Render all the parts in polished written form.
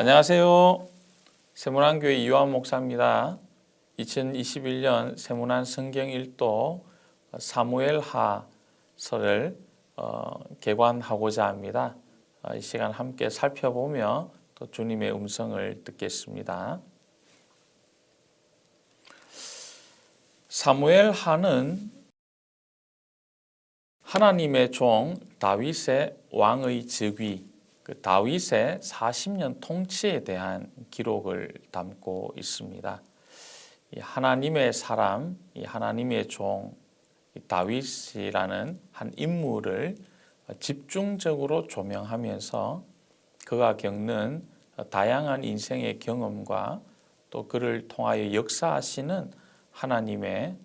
안녕하세요. 세문안교회 이완 목사입니다. 2021년 세문안 성경 일도 사무엘하서를 개관하고자 합니다. 이 시간 함께 살펴보며 또 주님의 음성을 듣겠습니다. 사무엘하는 하나님의 종 다윗의 왕의 즉위, 다윗의 40년 통치에 대한 기록을 담고 있습니다. 이 하나님의 사람, 이 하나님의 종 다윗이라는 한 인물을 집중적으로 조명하면서 그가 겪는 다양한 인생의 경험과 또 그를 통하여 역사하시는 하나님의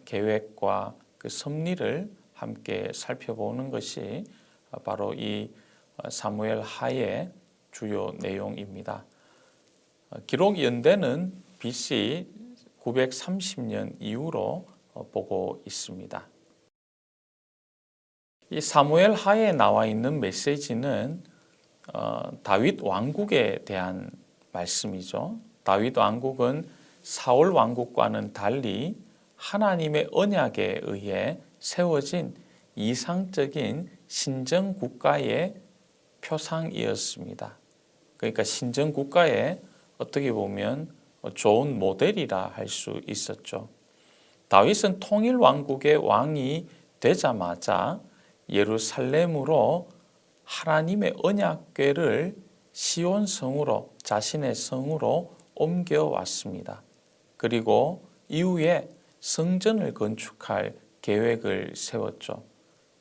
계획과 그 섭리를 함께 살펴보는 것이 바로 이 사무엘하의 주요 내용입니다. 기록 연대는 BC 930년 이후로 보고 있습니다. 이 사무엘하에 나와 있는 메시지는 다윗 왕국에 대한 말씀이죠. 다윗 왕국은 사울 왕국과는 달리 하나님의 언약에 의해 세워진 이상적인 신정 국가의 표상이었습니다. 그러니까 신정 국가의 어떻게 보면 좋은 모델이라 할 수 있었죠. 다윗은 통일 왕국의 왕이 되자마자 예루살렘으로 하나님의 언약궤를 시온 성으로 자신의 성으로 옮겨왔습니다. 그리고 이후에 성전을 건축할 계획을 세웠죠.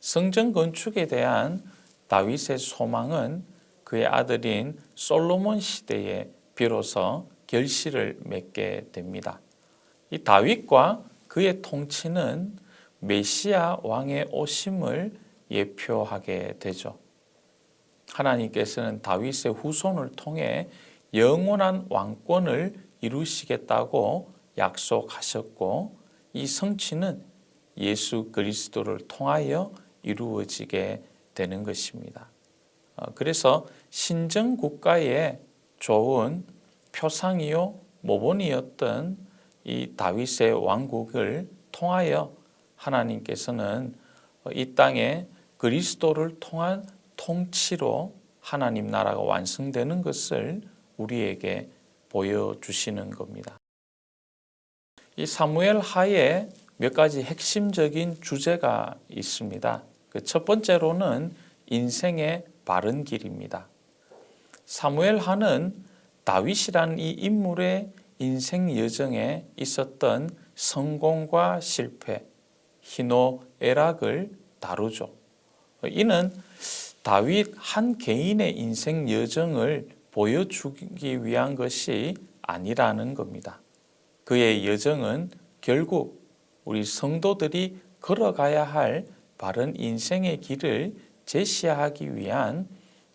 성전 건축에 대한 다윗의 소망은 그의 아들인 솔로몬 시대에 비로소 결실을 맺게 됩니다. 이 다윗과 그의 통치는 메시아 왕의 오심을 예표하게 되죠. 하나님께서는 다윗의 후손을 통해 영원한 왕권을 이루시겠다고 약속하셨고 이 성취는 예수 그리스도를 통하여 이루어지게 되는 것입니다. 그래서 신정 국가의 좋은 표상이요 모본이었던 이 다윗의 왕국을 통하여 하나님께서는 이 땅에 그리스도를 통한 통치로 하나님 나라가 완성되는 것을 우리에게 보여주시는 겁니다. 이 사무엘하에 몇 가지 핵심적인 주제가 있습니다. 그 첫 번째로는 인생의 바른 길입니다. 사무엘하는 다윗이라는 이 인물의 인생 여정에 있었던 성공과 실패, 희노애락을 다루죠. 이는 다윗 한 개인의 인생 여정을 보여주기 위한 것이 아니라는 겁니다. 그의 여정은 결국 우리 성도들이 걸어가야 할 바른 인생의 길을 제시하기 위한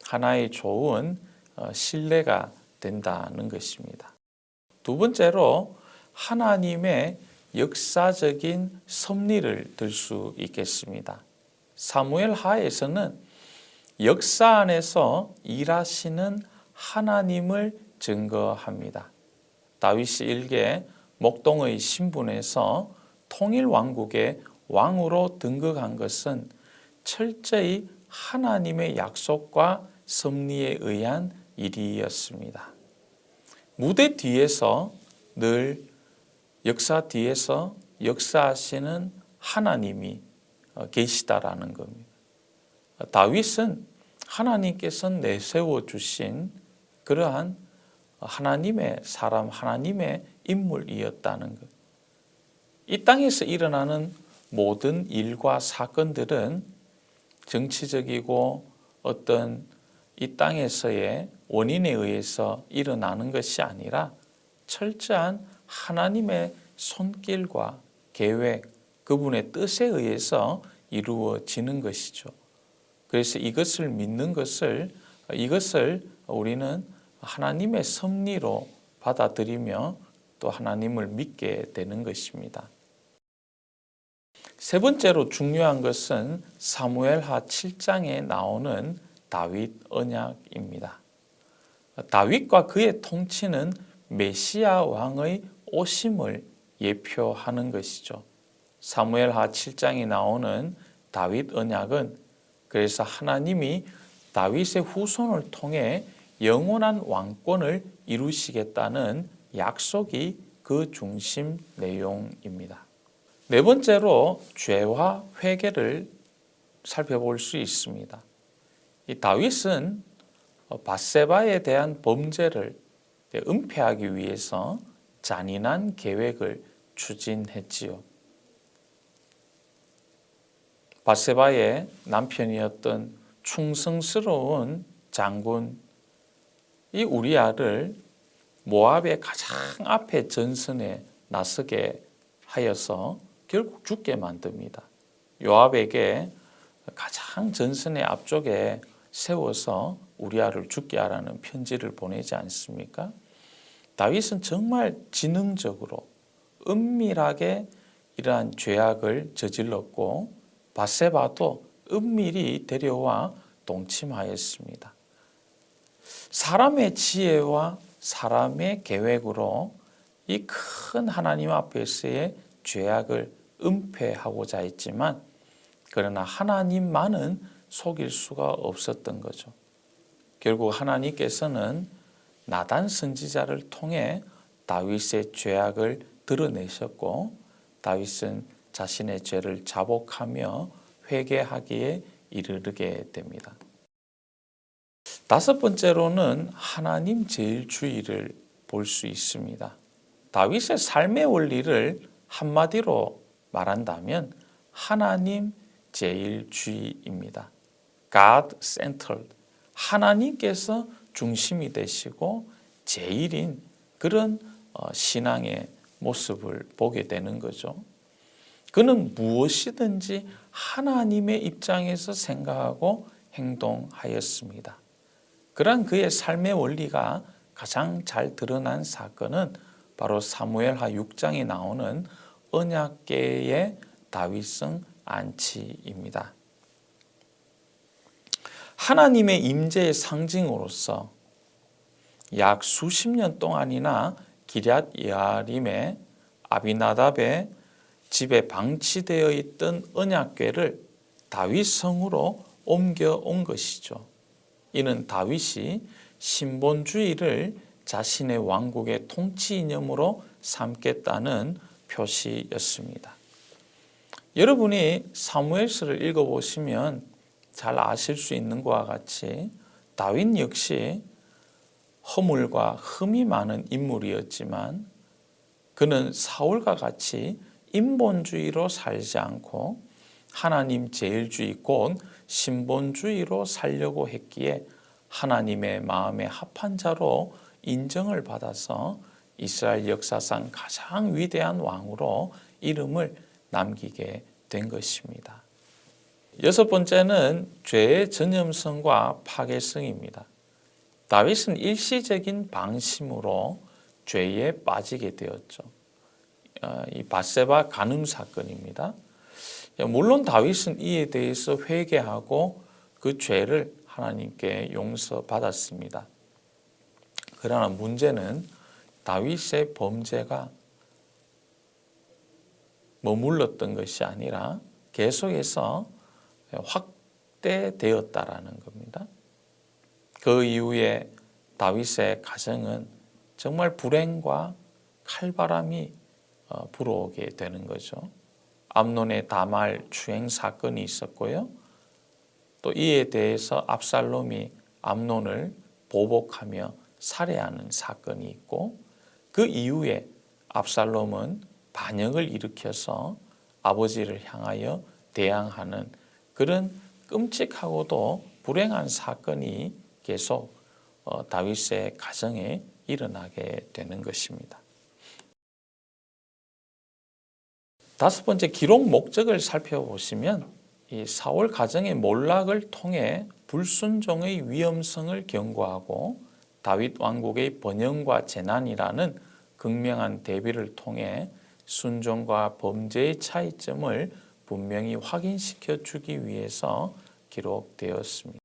하나의 좋은 신뢰가 된다는 것입니다. 두 번째로 하나님의 역사적인 섭리를 들 수 있겠습니다. 사무엘하에서는 역사 안에서 일하시는 하나님을 증거합니다. 다윗이 일개 목동의 신분에서 통일왕국의 왕으로 등극한 것은 철저히 하나님의 약속과 섭리에 의한 일이었습니다. 무대 뒤에서 늘 역사 뒤에서 역사하시는 하나님이 계시다라는 겁니다. 다윗은 하나님께서 내세워 주신 그러한 하나님의 사람, 하나님의 인물이었다는 것. 이 땅에서 일어나는 모든 일과 사건들은 정치적이고 어떤 이 땅에서의 원인에 의해서 일어나는 것이 아니라 철저한 하나님의 손길과 계획, 그분의 뜻에 의해서 이루어지는 것이죠. 그래서 이것을 믿는 이것을 우리는 하나님의 섭리로 받아들이며 또 하나님을 믿게 되는 것입니다. 세 번째로 중요한 것은 사무엘하 7장에 나오는 다윗 언약입니다. 다윗과 그의 통치는 메시아 왕의 오심을 예표하는 것이죠. 사무엘하 7장에 나오는 다윗 언약은 그래서 하나님이 다윗의 후손을 통해 영원한 왕권을 이루시겠다는 약속이 그 중심 내용입니다. 네 번째로 죄와 회개를 살펴볼 수 있습니다. 이 다윗은 밧세바에 대한 범죄를 은폐하기 위해서 잔인한 계획을 추진했지요. 밧세바의 남편이었던 충성스러운 장군 이 우리아를 모압의 가장 앞에 전선에 나서게 하여서 결국 죽게 만듭니다. 요압에게 가장 전선의 앞쪽에 세워서 우리아를 죽게 하라는 편지를 보내지 않습니까? 다윗은 정말 지능적으로 은밀하게 이러한 죄악을 저질렀고 밧세바도 은밀히 데려와 동침하였습니다. 사람의 지혜와 사람의 계획으로 이 큰 하나님 앞에서의 죄악을 은폐하고자 했지만 그러나 하나님만은 속일 수가 없었던 거죠. 결국 하나님께서는 나단 선지자를 통해 다윗의 죄악을 드러내셨고 다윗은 자신의 죄를 자복하며 회개하기에 이르게 됩니다. 다섯 번째로는 하나님 제일주의를 볼 수 있습니다. 다윗의 삶의 원리를 한마디로 말한다면 하나님 제일주의입니다. God-centered. 하나님께서 중심이 되시고 제일인 그런 신앙의 모습을 보게 되는 거죠. 그는 무엇이든지 하나님의 입장에서 생각하고 행동하였습니다. 그러한 그의 삶의 원리가 가장 잘 드러난 사건은 바로 사무엘하 6장에 나오는 언약궤의 다윗성 안치입니다. 하나님의 임재의 상징으로서 약 수십 년 동안이나 기럇 여아림의 아비나답의 집에 방치되어 있던 언약궤를 다윗 성으로 옮겨온 것이죠. 이는 다윗이 신본주의를 자신의 왕국의 통치 이념으로 삼겠다는 표시였습니다. 여러분이 사무엘서를 읽어보시면 잘 아실 수 있는 것과 같이 다윗 역시 허물과 흠이 많은 인물이었지만 그는 사울과 같이 인본주의로 살지 않고 하나님 제일주의 곧 신본주의로 살려고 했기에 하나님의 마음에 합한 자로 인정을 받아서 이스라엘 역사상 가장 위대한 왕으로 이름을 남기게 된 것입니다. 여섯 번째는 죄의 전염성과 파괴성입니다. 다윗은 일시적인 방심으로 죄에 빠지게 되었죠. 이 밧세바 간음 사건입니다. 물론 다윗은 이에 대해서 회개하고 그 죄를 하나님께 용서받았습니다. 그러나 문제는 다윗의 범죄가 머물렀던 것이 아니라 계속해서 확대되었다라는 겁니다. 그 이후에 다윗의 가정은 정말 불행과 칼바람이 불어오게 되는 거죠. 암논의 다말 추행 사건이 있었고요. 또 이에 대해서 압살롬이 암논을 보복하며 살해하는 사건이 있고 그 이후에 압살롬은 반역을 일으켜서 아버지를 향하여 대항하는 그런 끔찍하고도 불행한 사건이 계속 다윗의 가정에 일어나게 되는 것입니다. 다섯 번째 기록 목적을 살펴보시면 이 사울 가정의 몰락을 통해 불순종의 위험성을 경고하고 다윗 왕국의 번영과 재난이라는 극명한 대비를 통해 순종과 범죄의 차이점을 분명히 확인시켜 주기 위해서 기록되었습니다.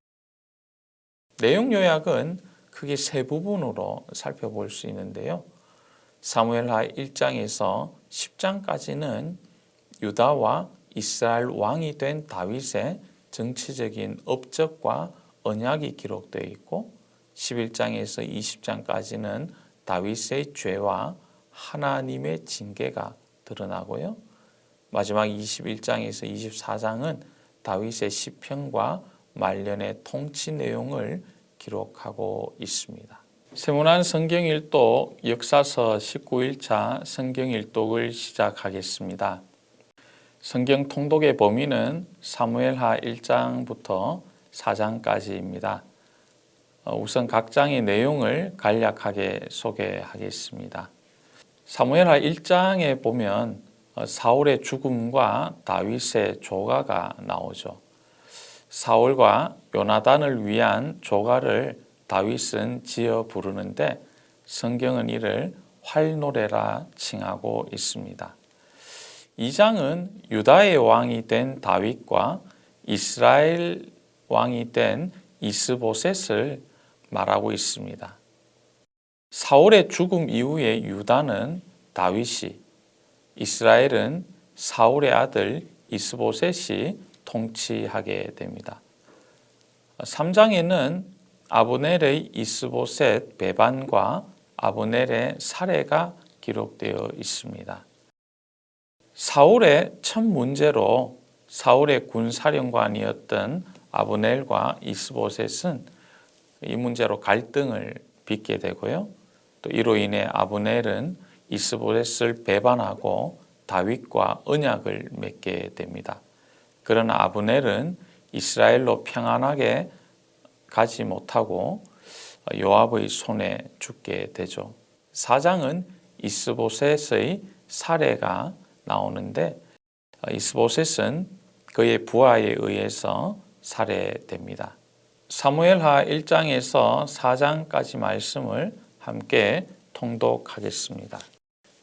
내용 요약은 크게 세 부분으로 살펴볼 수 있는데요. 사무엘하 1장에서 10장까지는 유다와 이스라엘 왕이 된 다윗의 정치적인 업적과 언약이 기록되어 있고 11장에서 20장까지는 다윗의 죄와 하나님의 징계가 드러나고요. 마지막 21장에서 24장은 다윗의 시편과 말년의 통치 내용을 기록하고 있습니다. 세문안 성경일독 역사서 19일차 성경일독을 시작하겠습니다. 성경 통독의 범위는 사무엘하 1장부터 4장까지입니다. 우선 각 장의 내용을 간략하게 소개하겠습니다. 사무엘하 1장에 보면 사울의 죽음과 다윗의 조가가 나오죠. 사울과 요나단을 위한 조가를 다윗은 지어 부르는데 성경은 이를 활노래라 칭하고 있습니다. 2장은 유다의 왕이 된 다윗과 이스라엘 왕이 된 이스보셋을 말하고 있습니다. 사울의 죽음 이후에 유다는 다윗이, 이스라엘은 사울의 아들 이스보셋이 통치하게 됩니다. 3장에는 아브넬의 이스보셋 배반과 아브넬의 살해가 기록되어 있습니다. 사울의 첫 문제로 사울의 군사령관이었던 아브넬과 이스보셋은 이 문제로 갈등을 빚게 되고요. 또 이로 인해 아브넬은 이스보셋을 배반하고 다윗과 언약을 맺게 됩니다. 그러나 아브넬은 이스라엘로 평안하게 가지 못하고 요압의 손에 죽게 되죠. 4장은 이스보셋의 살해가 나오는데 이스보셋은 그의 부하에 의해서 살해됩니다. 사무엘하 1장에서 4장까지 말씀을 함께 통독하겠습니다.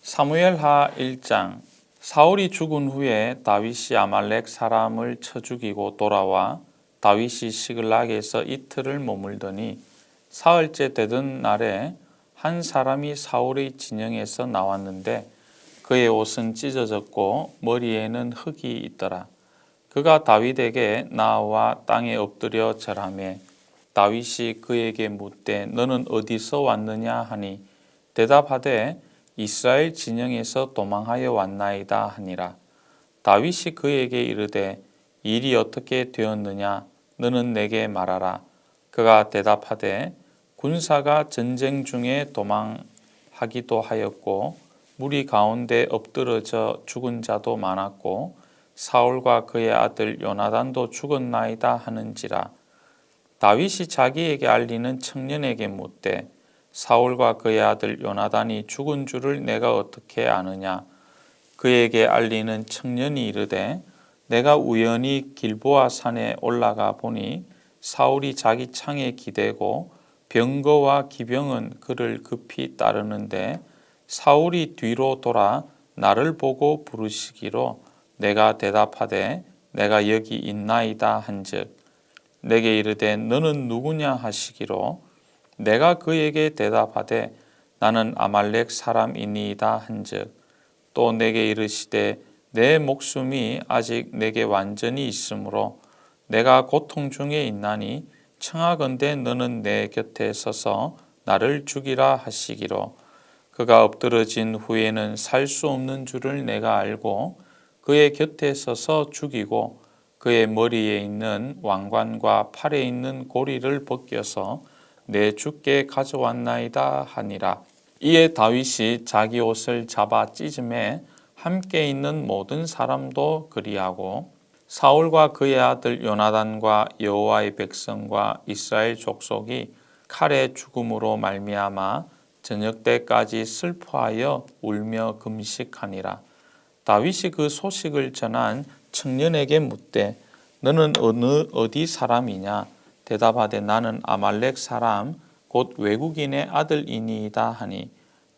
사무엘하 1장. 사울이 죽은 후에 다윗이 아말렉 사람을 쳐 죽이고 돌아와 다윗이 시글락에서 이틀을 머물더니 사흘째 되던 날에 한 사람이 사울의 진영에서 나왔는데 그의 옷은 찢어졌고 머리에는 흙이 있더라. 그가 다윗에게 나와 땅에 엎드려 절하매 다윗이 그에게 묻되 너는 어디서 왔느냐 하니 대답하되 이스라엘 진영에서 도망하여 왔나이다 하니라. 다윗이 그에게 이르되 일이 어떻게 되었느냐 너는 내게 말하라. 그가 대답하되 군사가 전쟁 중에 도망하기도 하였고 무리 가운데 엎드러져 죽은 자도 많았고 사울과 그의 아들 요나단도 죽었나이다 하는지라. 다윗이 자기에게 알리는 청년에게 묻되 사울과 그의 아들 요나단이 죽은 줄을 내가 어떻게 아느냐. 그에게 알리는 청년이 이르되 내가 우연히 길보아 산에 올라가 보니 사울이 자기 창에 기대고 병거와 기병은 그를 급히 따르는데 사울이 뒤로 돌아 나를 보고 부르시기로 내가 대답하되 내가 여기 있나이다 한즉 내게 이르되 너는 누구냐 하시기로 내가 그에게 대답하되 나는 아말렉 사람이니이다 한즉 또 내게 이르시되 내 목숨이 아직 내게 완전히 있으므로 내가 고통 중에 있나니 청하건대 너는 내 곁에 서서 나를 죽이라 하시기로 그가 엎드러진 후에는 살 수 없는 줄을 내가 알고 그의 곁에 서서 죽이고 그의 머리에 있는 왕관과 팔에 있는 고리를 벗겨서 내 주께 가져왔나이다 하니라. 이에 다윗이 자기 옷을 잡아 찢음에 함께 있는 모든 사람도 그리하고 사울과 그의 아들 요나단과 여호와의 백성과 이스라엘 족속이 칼의 죽음으로 말미암아 저녁 때까지 슬퍼하여 울며 금식하니라. 다윗이 그 소식을 전한 청년에게 묻되 너는 어디 사람이냐? 대답하되 나는 아말렉 사람 곧 외국인의 아들이니이다 하니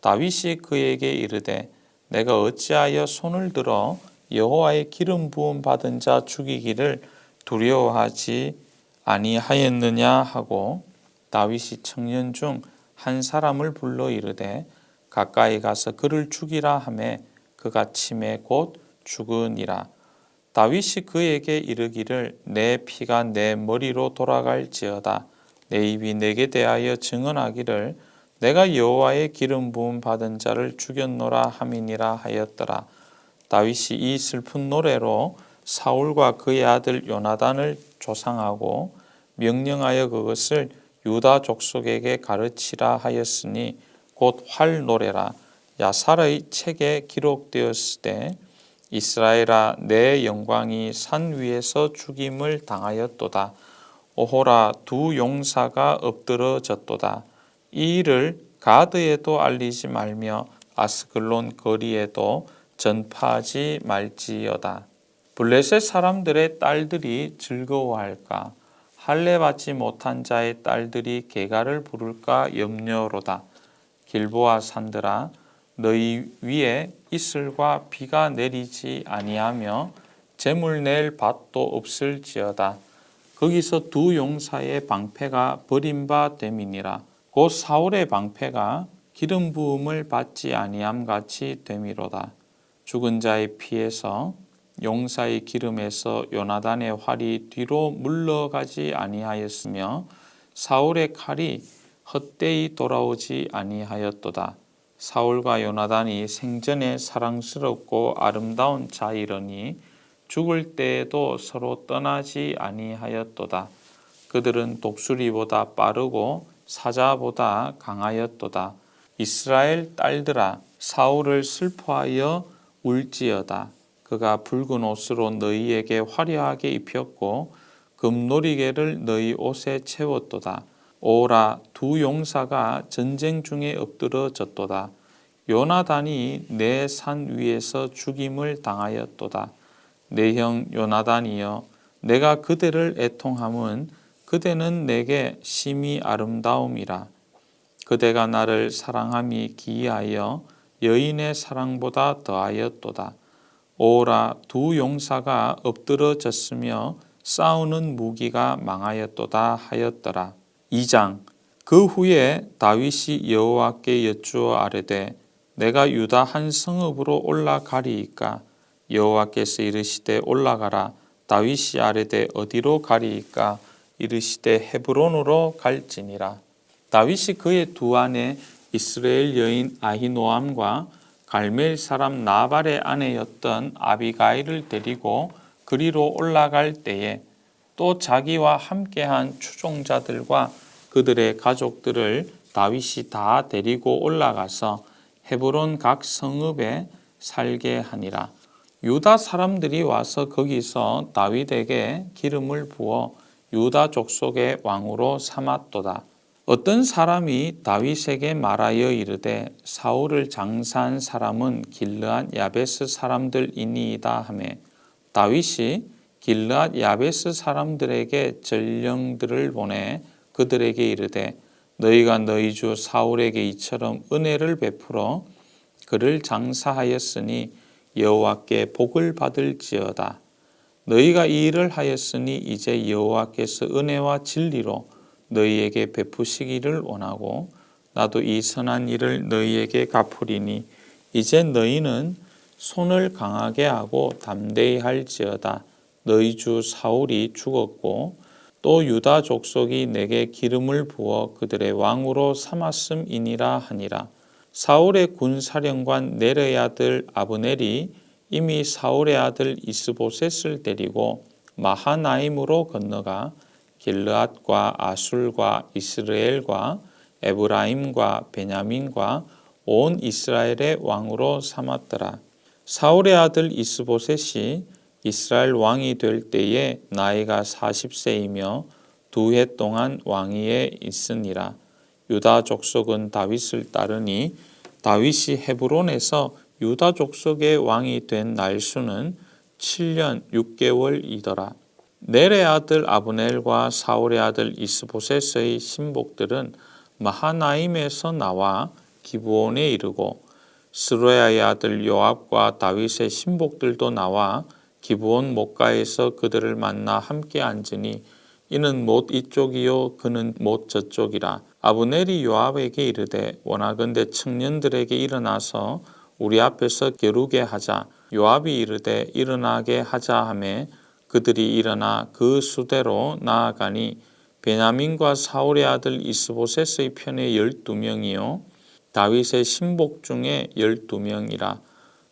다윗이 그에게 이르되 내가 어찌하여 손을 들어 여호와의 기름 부음 받은 자 죽이기를 두려워하지 아니하였느냐 하고 다윗이 청년 중 한 사람을 불러 이르되 가까이 가서 그를 죽이라 하매 그가 치매 곧 죽으니라. 다윗이 그에게 이르기를 내 피가 내 머리로 돌아갈지어다. 내 입이 내게 대하여 증언하기를 내가 여호와의 기름 부음 받은 자를 죽였노라 함이니라 하였더라. 다윗이 이 슬픈 노래로 사울과 그의 아들 요나단을 조상하고 명령하여 그것을 유다 족속에게 가르치라 하였으니 곧 활노래라. 야살의 책에 기록되었으되 이스라엘아 내 영광이 산 위에서 죽임을 당하였도다. 오호라 두 용사가 엎드러졌도다. 이 일을 가드에도 알리지 말며 아스글론 거리에도 전파하지 말지어다. 블레셋 사람들의 딸들이 즐거워할까? 할례 받지 못한 자의 딸들이 개가를 부를까 염려로다. 길보아 산들아 너희 위에 이슬과 비가 내리지 아니하며 재물 낼 밭도 없을지어다. 거기서 두 용사의 방패가 버림바 됨이니라. 곧 사울의 방패가 기름 부음을 받지 아니함 같이 됨이로다. 죽은 자의 피에서 용사의 기름에서 요나단의 활이 뒤로 물러가지 아니하였으며 사울의 칼이 헛되이 돌아오지 아니하였도다. 사울과 요나단이 생전에 사랑스럽고 아름다운 자이러니 죽을 때에도 서로 떠나지 아니하였도다. 그들은 독수리보다 빠르고 사자보다 강하였도다. 이스라엘 딸들아 사울을 슬퍼하여 울지어다. 그가 붉은 옷으로 너희에게 화려하게 입혔고 금놀이개를 너희 옷에 채웠도다. 오라 두 용사가 전쟁 중에 엎드러졌도다. 요나단이 내 산 위에서 죽임을 당하였도다. 내 형 요나단이여 내가 그대를 애통함은 그대는 내게 심히 아름다움이라. 그대가 나를 사랑함이 기이하여 여인의 사랑보다 더하였도다. 오라 두 용사가 엎드러졌으며 싸우는 무기가 망하였도다 하였더라. 2장. 그 후에 다윗이 여호와께 여쭈어 아뢰되 내가 유다 한 성읍으로 올라가리이까? 여호와께서 이르시되 올라가라. 다윗이 아뢰되 어디로 가리이까? 이르시되 헤브론으로 갈지니라. 다윗이 그의 두 아내 이스라엘 여인 아히노암과 갈멜 사람 나발의 아내였던 아비가일을 데리고 그리로 올라갈 때에 또 자기와 함께한 추종자들과 그들의 가족들을 다윗이 다 데리고 올라가서 헤브론 각 성읍에 살게 하니라. 유다 사람들이 와서 거기서 다윗에게 기름을 부어 유다 족속의 왕으로 삼았도다. 어떤 사람이 다윗에게 말하여 이르되 사울을 장사한 사람은 길르앗 야베스 사람들이니이다 하매 다윗이 길르앗 야베스 사람들에게 전령들을 보내 그들에게 이르되 너희가 너희 주 사울에게 이처럼 은혜를 베풀어 그를 장사하였으니 여호와께 복을 받을지어다. 너희가 이 일을 하였으니 이제 여호와께서 은혜와 진리로 너희에게 베푸시기를 원하고 나도 이 선한 일을 너희에게 갚으리니 이제 너희는 손을 강하게 하고 담대히 할지어다. 너희 주 사울이 죽었고 또 유다 족속이 내게 기름을 부어 그들의 왕으로 삼았음이니라 하니라. 사울의 군사령관 네르의 아들 아브넬이 이미 사울의 아들 이스보셋을 데리고 마하나임으로 건너가 길르앗과 아술과 이스라엘과 에브라임과 베냐민과 온 이스라엘의 왕으로 삼았더라. 사울의 아들 이스보셋이 이스라엘 왕이 될 때에 나이가 40세이며 2해 동안 왕위에 있으니라. 유다 족속은 다윗을 따르니 다윗이 헤브론에서 유다 족속의 왕이 된 날수는 7년 6개월이더라. 넬의 아들 아브넬과 사울의 아들 이스보셋의 신복들은 마하나임에서 나와 기브온에 이르고 스루야의 아들 요압과 다윗의 신복들도 나와 기브온 목가에서 그들을 만나 함께 앉으니 이는 못 이쪽이요 그는 못 저쪽이라. 아브넬이 요압에게 이르되 원하건대 청년들에게 일어나서 우리 앞에서 겨루게 하자. 요압이 이르되 일어나게 하자 하매 그들이 일어나 그 수대로 나아가니 베냐민과 사울의 아들 이스보셋의 편에 12명이요 다윗의 신복 중에 12명이라.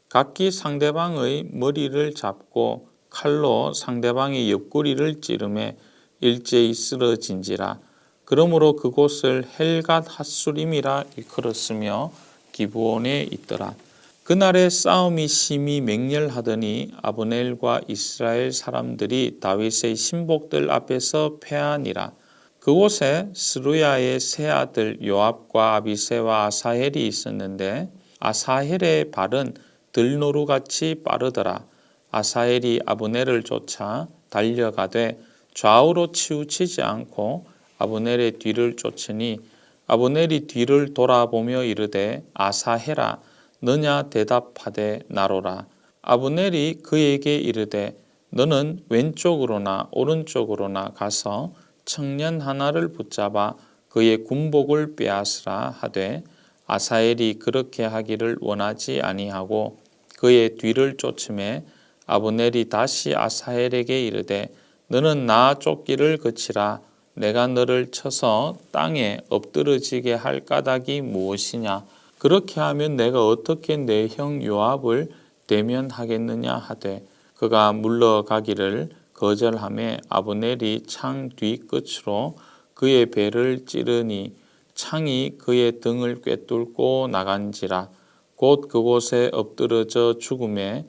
각기 상대방의 머리를 잡고 칼로 상대방의 옆구리를 찌르매 일제히 쓰러진지라. 그러므로 그곳을 헬갓 핫수림이라 일컬었으며 기브온에 있더라. 그날에 싸움이 심히 맹렬하더니 아브넬과 이스라엘 사람들이 다윗의 신복들 앞에서 패하니라. 그곳에 스루야의 세 아들 요압과 아비새와 아사헬이 있었는데 아사헬의 발은 들노루같이 빠르더라. 아사헬이 아브넬을 쫓아 달려가되 좌우로 치우치지 않고 아브넬의 뒤를 쫓으니 아브넬이 뒤를 돌아보며 이르되 아사헬아 너냐 대답하되 나로라. 아브넬이 그에게 이르되 너는 왼쪽으로나 오른쪽으로나 가서 청년 하나를 붙잡아 그의 군복을 빼앗으라 하되 아사헬이 그렇게 하기를 원하지 아니하고 그의 뒤를 쫓음에 아브넬이 다시 아사헬에게 이르되 너는 나 쫓기를 그치라. 내가 너를 쳐서 땅에 엎드러지게 할 까닭이 무엇이냐. 그렇게 하면 내가 어떻게 내 형 요압을 대면하겠느냐 하되 그가 물러가기를 거절하매 아브넬이 창 뒤끝으로 그의 배를 찌르니 창이 그의 등을 꿰뚫고 나간지라. 곧 그곳에 엎드러져 죽음에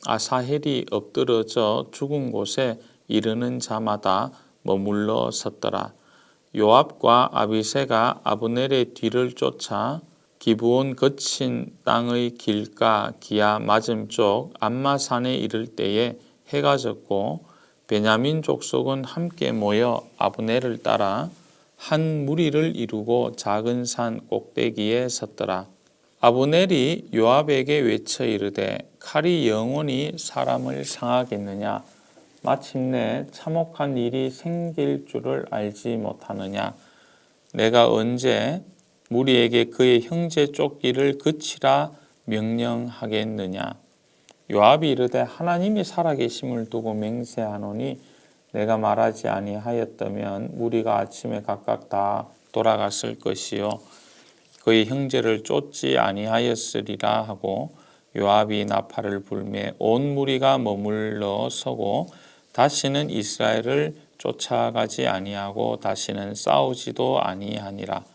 아사헬이 엎드러져 죽은 곳에 이르는 자마다 머물러 섰더라. 요압과 아비새가 아브넬의 뒤를 쫓아 기브온 거친 땅의 길가 기아 맞은쪽 암마산에 이를 때에 해가 졌고 베냐민 족속은 함께 모여 아브넬을 따라 한 무리를 이루고 작은 산 꼭대기에 섰더라. 아브넬이 요압에게 외쳐 이르되 칼이 영원히 사람을 상하겠느냐. 마침내 참혹한 일이 생길 줄을 알지 못하느냐. 내가 언제 무리에게 그의 형제 쫓기를 그치라 명령하겠느냐. 요압이 이르되 하나님이 살아계심을 두고 맹세하노니 내가 말하지 아니하였다면 무리가 아침에 각각 다 돌아갔을 것이요 그의 형제를 쫓지 아니하였으리라 하고 요압이 나팔을 불매 온 무리가 머물러 서고 다시는 이스라엘을 쫓아가지 아니하고 다시는 싸우지도 아니하니라.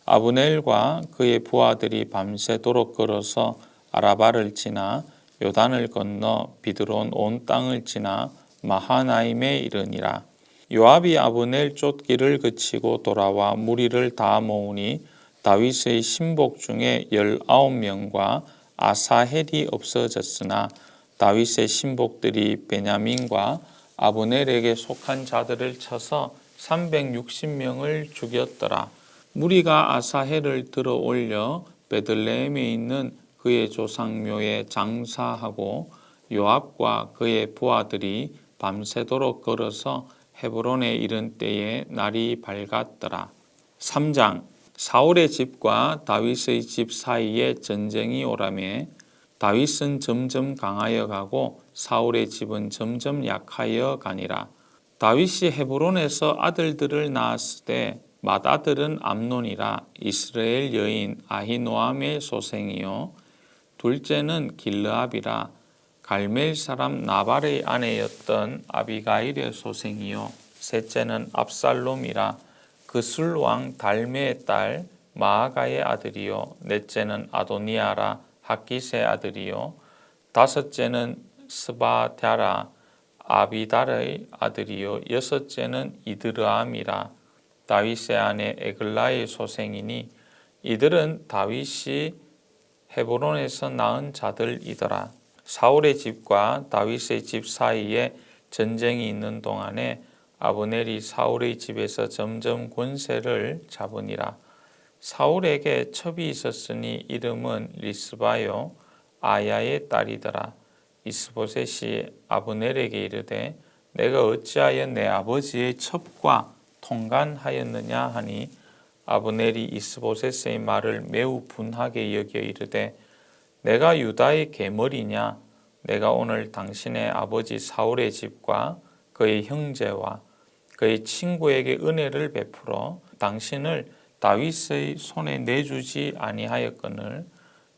아브넬과 그의 부하들이 밤새도록 걸어서 아라바를 지나 요단을 건너 비드론 온 땅을 지나 마하나임에 이르니라. 요압이 아브넬 쫓기를 그치고 돌아와 무리를 다 모으니 다윗의 신복 중에 19명과 아사헬이 없어졌으나 다윗의 신복들이 베냐민과 아브넬에게 속한 자들을 쳐서 360명을 죽였더라. 무리가 아사헬을 들어 올려 베들레헴에 있는 그의 조상묘에 장사하고 요압과 그의 부하들이 밤새도록 걸어서 헤브론에 이른 때에 날이 밝았더라. 3장 사울의 집과 다윗의 집 사이에 전쟁이 오라매 다윗은 점점 강하여 가고 사울의 집은 점점 약하여 가니라. 다윗이 헤브론에서 아들들을 낳았으되 맏아들은 암논이라 이스라엘 여인 아히노암의 소생이요 둘째는 길르압이라 갈멜 사람 나발의 아내였던 아비가일의 소생이요 셋째는 압살롬이라 그술 왕 달메의 딸 마아가의 아들이요 넷째는 아도니아라 학기스의 아들이요 다섯째는 스바랴라 아비달의 아들이요 여섯째는 이드르암이라 다윗의 아내 에글라의 소생이니 이들은 다윗이 헤브론에서 낳은 자들이더라. 사울의 집과 다윗의 집 사이에 전쟁이 있는 동안에 아브넬이 사울의 집에서 점점 권세를 잡으니라. 사울에게 첩이 있었으니 이름은 리스바요 아야의 딸이더라. 이스보셋이 아브넬에게 이르되 내가 어찌하여 내 아버지의 첩과 통간하였느냐 하니 아브넬이 이스보셋의 말을 매우 분하게 여겨 이르되 내가 유다의 계머리냐 내가 오늘 당신의 아버지 사울의 집과 그의 형제와 그의 친구에게 은혜를 베풀어 당신을 다윗의 손에 내주지 아니하였거늘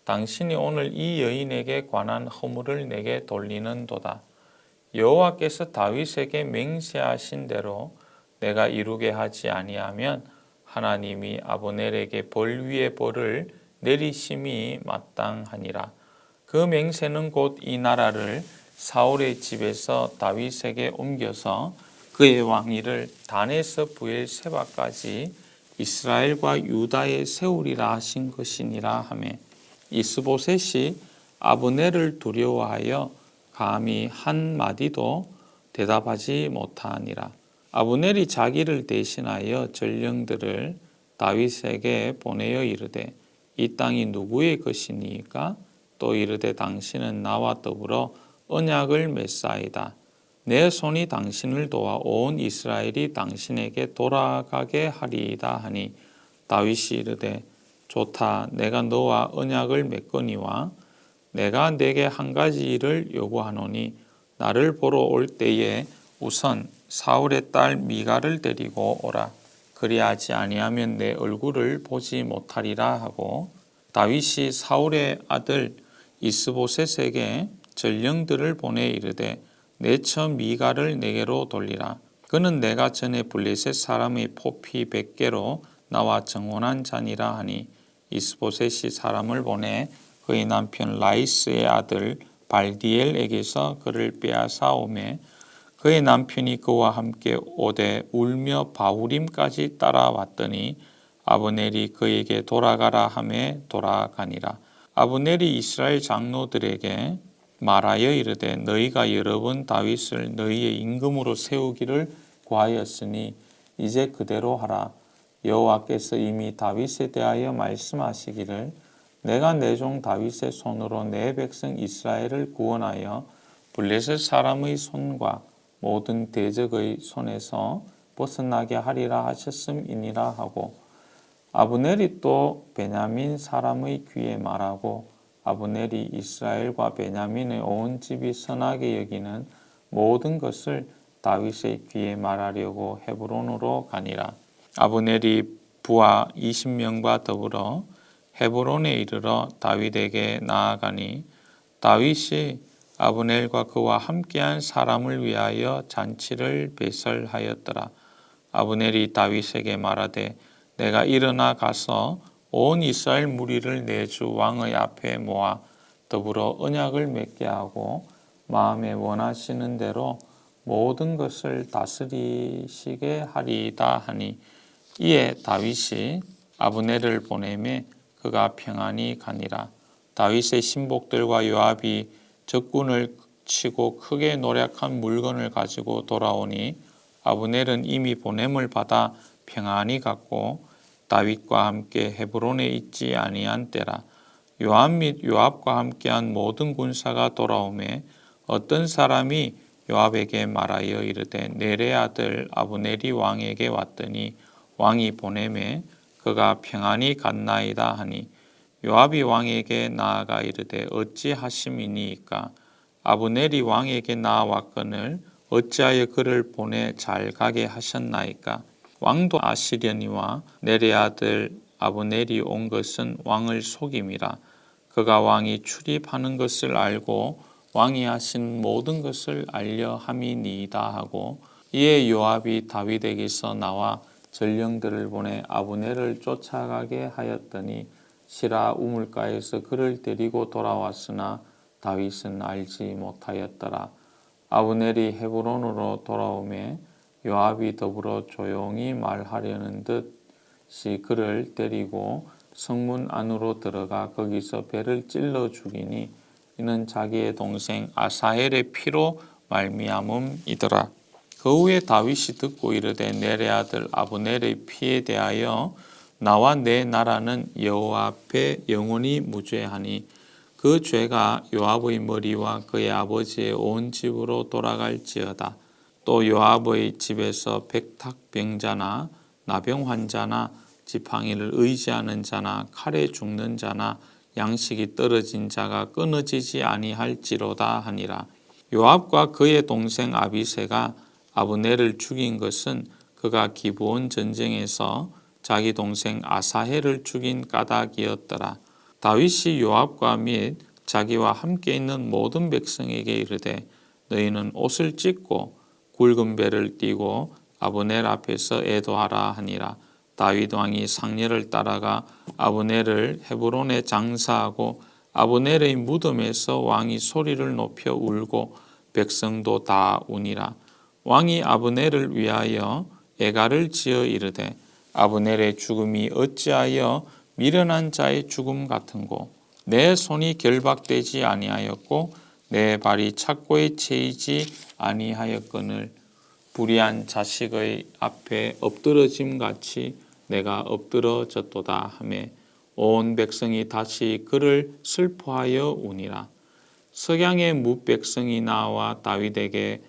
당신이 오늘 이 여인에게 관한 허물을 내게 돌리는도다. 여호와께서 다윗에게 맹세하신 대로 내가 이루게 하지 아니하면 하나님이 아브넬에게 벌 위에 벌을 내리심이 마땅하니라. 그 맹세는 곧 이 나라를 사울의 집에서 다윗에게 옮겨서 그의 왕위를 단에서 브엘세바까지 이스라엘과 유다에 세우리라 하신 것이니라 하매 이스보셋이 아브넬을 두려워하여 감히 한 마디도 대답하지 못하니라. 아브넬이 자기를 대신하여 전령들을 다윗에게 보내어 이르되 이 땅이 누구의 것이니까? 또 이르되 당신은 나와 더불어 언약을 맺사이다. 내 손이 당신을 도와 온 이스라엘이 당신에게 돌아가게 하리이다 하니 다윗이 이르되 좋다. 내가 너와 언약을 맺거니와 내가 네게 한 가지 일을 요구하노니 나를 보러 올 때에 우선 사울의 딸 미갈을 데리고 오라. 그리하지 아니하면 내 얼굴을 보지 못하리라 하고 다윗이 사울의 아들 이스보셋에게 전령들을 보내 이르되 내 처 미갈을 내게로 돌리라. 그는 내가 전에 블레셋 사람의 포피 100개로 나와 정원한 자니라 하니 이스보셋이 사람을 보내 그의 남편 라이스의 아들 발디엘에게서 그를 빼앗아 오매 그의 남편이 그와 함께 오되 울며 바후림까지 따라왔더니 아브넬이 그에게 돌아가라 하매 돌아가니라. 아브넬이 이스라엘 장로들에게 말하여 이르되 너희가 여러 번 다윗을 너희의 임금으로 세우기를 구하였으니 이제 그대로 하라. 여호와께서 이미 다윗에 대하여 말씀하시기를 내가 내 종 다윗의 손으로 내 백성 이스라엘을 구원하여 블레셋 사람의 손과 모든 대적의 손에서 벗어나게 하리라 하셨음이니라 하고 아브넬이 또 베냐민 사람의 귀에 말하고 아브넬이 이스라엘과 베냐민의 온 집이 선하게 여기는 모든 것을 다윗의 귀에 말하려고 헤브론으로 가니라. 아브넬이 부하 20명과 더불어 헤브론에 이르러 다윗에게 나아가니 다윗이 아브넬과 그와 함께한 사람을 위하여 잔치를 배설하였더라. 아브넬이 다윗에게 말하되 내가 일어나 가서 온 이스라엘 무리를 내 주 왕의 앞에 모아 더불어 언약을 맺게 하고 마음에 원하시는 대로 모든 것을 다스리시게 하리이다 하니 이에 다윗이 아브넬을 보내매 그가 평안히 가니라. 다윗의 신복들과 요압이 적군을 치고 크게 노력한 물건을 가지고 돌아오니 아브넬은 이미 보냄을 받아 평안히 갔고 다윗과 함께 헤브론에 있지 아니한 때라. 요압 및 요압과 함께한 모든 군사가 돌아오매 어떤 사람이 요압에게 말하여 이르되 넬의 아들 아브넬이 왕에게 왔더니 왕이 보내매 그가 평안히 갔나이다 하니 요압이 왕에게 나아가 이르되 어찌하심이니이까 아브넬이 왕에게 나아왔거늘 어찌하여 그를 보내 잘 가게 하셨나이까 왕도 아시려니와 넬의 아들 아브넬이 온 것은 왕을 속임이라. 그가 왕이 출입하는 것을 알고 왕이 하신 모든 것을 알려 함이니이다 하고 이에 요압이 다윗에게서 나와 전령들을 보내 아브넬을 쫓아가게 하였더니 시라 우물가에서 그를 데리고 돌아왔으나 다윗은 알지 못하였더라. 아브넬이 헤브론으로 돌아오매 요압이 더불어 조용히 말하려는 듯이 그를 데리고 성문 안으로 들어가 거기서 배를 찔러 죽이니 이는 자기의 동생 아사헬의 피로 말미암음이더라. 그 후에 다윗이 듣고 이르되 넬의 아들 아브넬의 피에 대하여 나와 내 나라는 여호와 앞에 영원히 무죄하니 그 죄가 요압의 머리와 그의 아버지의 온 집으로 돌아갈지어다. 또 요압의 집에서 백탁병자나 나병 환자나 지팡이를 의지하는 자나 칼에 죽는 자나 양식이 떨어진 자가 끊어지지 아니할지로다 하니라. 요압과 그의 동생 아비새가 아브넬을 죽인 것은 그가 기브온 전쟁에서 자기 동생 아사헬을 죽인 까닭이었더라. 다윗이 요압과 및 자기와 함께 있는 모든 백성에게 이르되 너희는 옷을 찢고 굵은 배를 띠고 아브넬 앞에서 애도하라 하니라. 다윗 왕이 상례를 따라가 아브넬을 헤브론에 장사하고 아브넬의 무덤에서 왕이 소리를 높여 울고 백성도 다 우니라. 왕이 아브넬을 위하여 애가를 지어 이르되 아브넬의 죽음이 어찌하여 미련한 자의 죽음 같은고 내 손이 결박되지 아니하였고 내 발이 착고에 채이지 아니하였거늘 불의한 자식의 앞에 엎드러짐 같이 내가 엎드러졌도다 하매 온 백성이 다시 그를 슬퍼하여 우니라. 석양의 뭇백성이 나와 다윗에게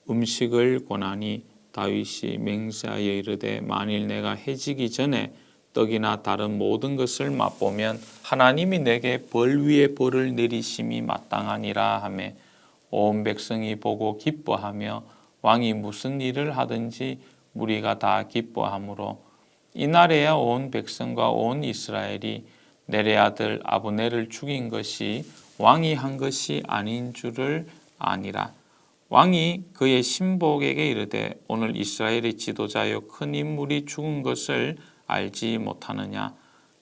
음식을 권하니 다윗이 맹세하여 이르되 만일 내가 해지기 전에 떡이나 다른 모든 것을 맛보면 하나님이 내게 벌 위에 벌을 내리심이 마땅하니라 하매 온 백성이 보고 기뻐하며 왕이 무슨 일을 하든지 무리가 다 기뻐하므로 이날에야 온 백성과 온 이스라엘이 넬의 아들 아브넬을 죽인 것이 왕이 한 것이 아닌 줄을 아니라. 왕이 그의 신복에게 이르되 오늘 이스라엘의 지도자여 큰 인물이 죽은 것을 알지 못하느냐.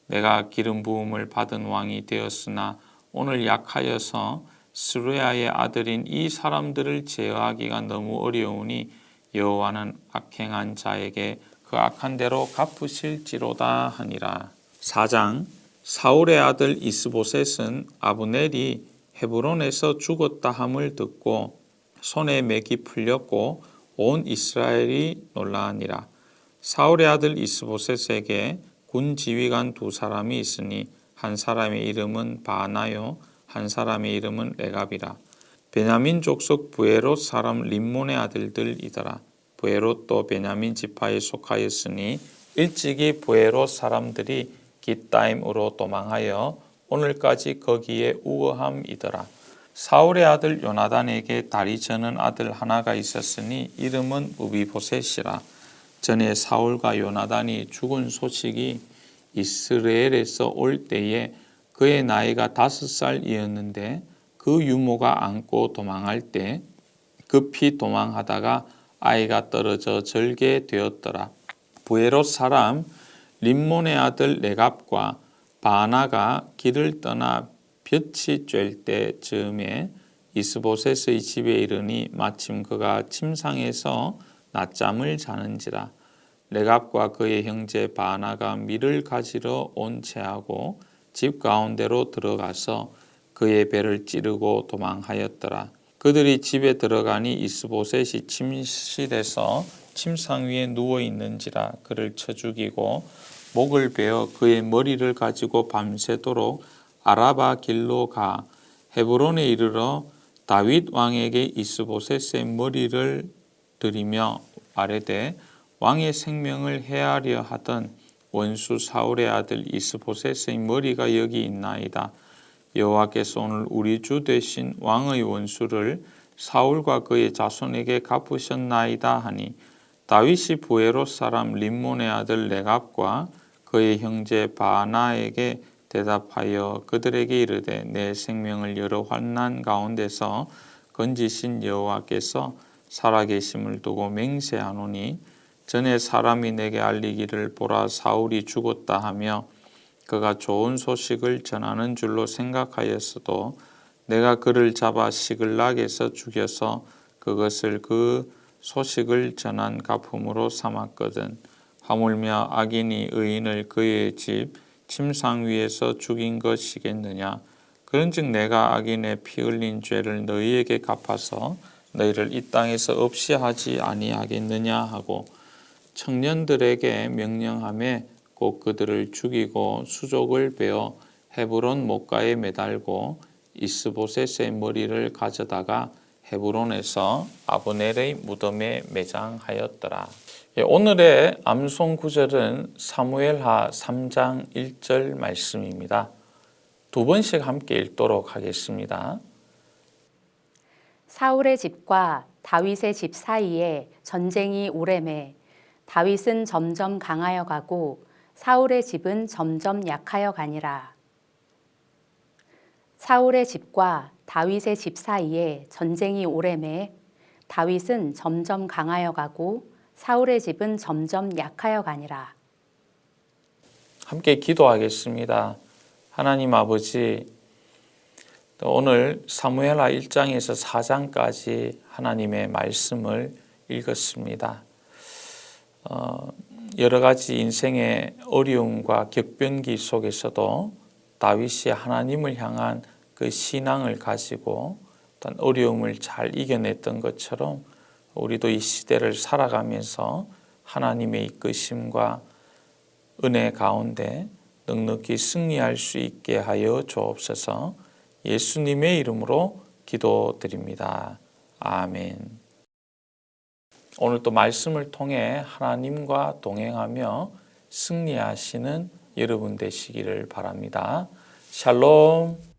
내가 기름 부음을 받은 왕이 되었으나 오늘 약하여서 스루야의 아들인 이 사람들을 제어하기가 너무 어려우니 여호와는 악행한 자에게 그 악한 대로 갚으실지로다 하니라. 4장. 사울의 아들 이스보셋은 아브넬이 헤브론에서 죽었다 함을 듣고 손에 맥이 풀렸고 온 이스라엘이 놀라니라. 사울의 아들 이스보셋에게 군 지휘관 두 사람이 있으니 한 사람의 이름은 바나요 한 사람의 이름은 레갑이라. 베냐민 족속 부에롯 사람 림몬의 아들들이더라. 부에롯도 베냐민 지파에 속하였으니 일찍이 부에롯 사람들이 깃다임으로 도망하여 오늘까지 거기에 우거함이더라. 사울의 아들 요나단에게 다리 저는 아들 하나가 있었으니 이름은 무비보셋이라. 전에 사울과 요나단이 죽은 소식이 이스라엘에서 올 때에 그의 나이가 5살이었는데 그 유모가 안고 도망할 때 급히 도망하다가 아이가 떨어져 절게 되었더라. 부에롯 사람 림몬의 아들 레갑과 바나가 길을 떠나 볕이 쬐을 때 즈음에 이스보셋의 집에 이르니 마침 그가 침상에서 낮잠을 자는지라. 레갑과 그의 형제 바나가 밀을 가지러 온 채하고 집 가운데로 들어가서 그의 배를 찌르고 도망하였더라. 그들이 집에 들어가니 이스보셋이 침실에서 침상 위에 누워 있는지라 그를 쳐 죽이고 목을 베어 그의 머리를 가지고 밤새도록 아라바 길로 가 헤브론에 이르러 다윗 왕에게 이스보셋의 머리를 드리며 아뢰되 왕의 생명을 해하려 하던 원수 사울의 아들 이스보셋의 머리가 여기 있나이다. 여호와께서 오늘 우리 주 되신 왕의 원수를 사울과 그의 자손에게 갚으셨나이다 하니 다윗이 부에롯 사람 림몬의 아들 레갑과 그의 형제 바나에게 대답하여 그들에게 이르되 내 생명을 여러 환난 가운데서 건지신 여호와께서 살아계심을 두고 맹세하노니 전에 사람이 내게 알리기를 보라 사울이 죽었다 하며 그가 좋은 소식을 전하는 줄로 생각하였어도 내가 그를 잡아 시글락에서 죽여서 그것을 그 소식을 전한 갚음으로 삼았거든. 하물며 악인이 의인을 그의 집 침상 위에서 죽인 것이겠느냐. 그런즉 내가 악인의 피 흘린 죄를 너희에게 갚아서 너희를 이 땅에서 없이 하지 아니하겠느냐 하고 청년들에게 명령하매 곧 그들을 죽이고 수족을 베어 헤브론 못가에 매달고 이스보셋의 머리를 가져다가 헤브론에서 아브넬의 무덤에 매장하였더라. 오늘의 암송 구절은 사무엘하 3장 1절 말씀입니다. 두 번씩 함께 읽도록 하겠습니다. 사울의 집과 다윗의 집 사이에 전쟁이 오래매 다윗은 점점 강하여 가고 사울의 집은 점점 약하여 가니라. 사울의 집과 다윗의 집 사이에 전쟁이 오래매 다윗은 점점 강하여 가고 사울의 집은 점점 약하여 가니라. 함께 기도하겠습니다. 하나님 아버지, 오늘 사무엘하 1장에서 4장까지 하나님의 말씀을 읽었습니다. 여러 가지 인생의 어려움과 격변기 속에서도 다윗이 하나님을 향한 그 신앙을 가지고 어떤 어려움을 잘 이겨냈던 것처럼 우리도 이 시대를 살아가면서 하나님의 이끄심과 은혜 가운데 넉넉히 승리할 수 있게 하여 주옵소서. 예수님의 이름으로 기도드립니다. 아멘. 오늘 또 말씀을 통해 하나님과 동행하며 승리하시는 여러분 되시기를 바랍니다. 샬롬.